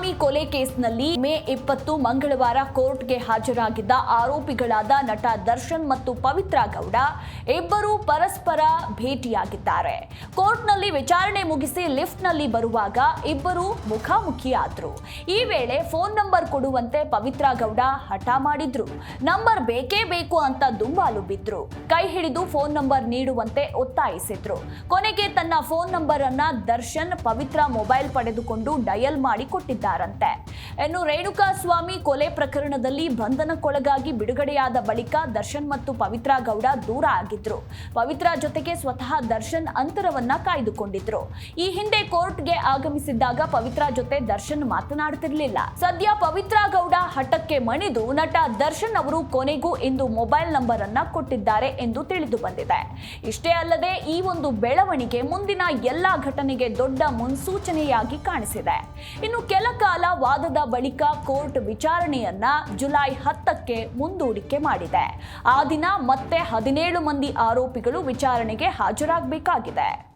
ಸ್ವಾಮಿ ಕೊಲೆ ಕೇಸ್ನಲ್ಲಿ ಮೇ 20 ಮಂಗಳವಾರ ಕೋರ್ಟ್ಗೆ ಹಾಜರಾಗಿದ್ದ ಆರೋಪಿಗಳಾದ ನಟ ದರ್ಶನ್ ಮತ್ತು ಪವಿತ್ರ ಗೌಡ ಇಬ್ಬರು ಪರಸ್ಪರ ಭೇಟಿಯಾಗಿದ್ದಾರೆ. ಕೋರ್ಟ್ನಲ್ಲಿ ವಿಚಾರಣೆ ಮುಗಿಸಿ ಲಿಫ್ಟ್ನಲ್ಲಿ ಬರುವಾಗ ಇಬ್ಬರು ಮುಖಾಮುಖಿಯಾದ್ರು. ಈ ವೇಳೆ ಫೋನ್ ನಂಬರ್ ಕೊಡುವಂತೆ ಪವಿತ್ರ ಗೌಡ ಹಠ ಮಾಡಿದ್ರು. ನಂಬರ್ ಬೇಕೇ ಬೇಕು ಅಂತ ದುಂಬಾಲು ಬಿದ್ರು. ಕೈ ಹಿಡಿದು ಫೋನ್ ನಂಬರ್ ನೀಡುವಂತೆ ಒತ್ತಾಯಿಸಿದ್ರು. ಕೊನೆಗೆ ತನ್ನ ಫೋನ್ ನಂಬರ್ ಅನ್ನ ದರ್ಶನ್ ಪವಿತ್ರ ಮೊಬೈಲ್ ಪಡೆದುಕೊಂಡು ಡಯಲ್ ಮಾಡಿ ಕೊಟ್ಟಿದ್ದಾರಂತೆ. ಇನ್ನು ರೇಣುಕಾಸ್ವಾಮಿ ಕೊಲೆ ಪ್ರಕರಣದಲ್ಲಿ ಬಂಧನಕ್ಕೊಳಗಾಗಿ ಬಿಡುಗಡೆಯಾದ ಬಳಿಕ ದರ್ಶನ್ ಮತ್ತು ಪವಿತ್ರ ಗೌಡ ದೂರ ಆಗಿದ್ರು. ಪವಿತ್ರ ಜೊತೆಗೆ ಸ್ವತಃ ದರ್ಶನ್ ಅಂತರವನ್ನ ಕಾಯ್ದುಕೊಂಡಿದ್ರು. ಈ ಹಿಂದೆ ಕೋರ್ಟ್ಗೆ ಆಗಮಿಸಿದ್ದಾಗ ಪವಿತ್ರ ಜೊತೆ ದರ್ಶನ್ ಮಾತನಾಡುತ್ತಿರಲಿಲ್ಲ. ಸದ್ಯ ಪವಿತ್ರ ಗೌಡ ಹಠಕ್ಕೆ ಮಣಿದು ನಟ ದರ್ಶನ್ ಅವರು ಕೊನೆಗೂ ಇಂದು ಮೊಬೈಲ್ ನಂಬರ್ ಅನ್ನ ಕೊಟ್ಟಿದ್ದಾರೆ ಎಂದು ತಿಳಿದು ಬಂದಿದೆ. ಇಷ್ಟೇ ಅಲ್ಲದೆ ಈ ಒಂದು ಬೆಳವಣಿಗೆ ಮುಂದಿನ ಎಲ್ಲಾ ಘಟನೆಗೆ ದೊಡ್ಡ ಮುನ್ಸೂಚನೆಯಾಗಿ ಕಾಣಿಸಿದೆ. ಇನ್ನು ಕೆಲ ಕಾಲ ವಾದದ ಬಳಿಕ ಕೋರ್ಟ್ ವಿಚಾರಣೆಯನ್ನ ಜುಲೈ 10ಕ್ಕೆ ಮುಂದೂಡಿಕೆ ಮಾಡಿದೆ. ಆ ದಿನ ಮತ್ತೆ 17 ಮಂದಿ ಆರೋಪಿಗಳು ವಿಚಾರಣೆಗೆ ಹಾಜರಾಗಬೇಕಾಗಿದೆ.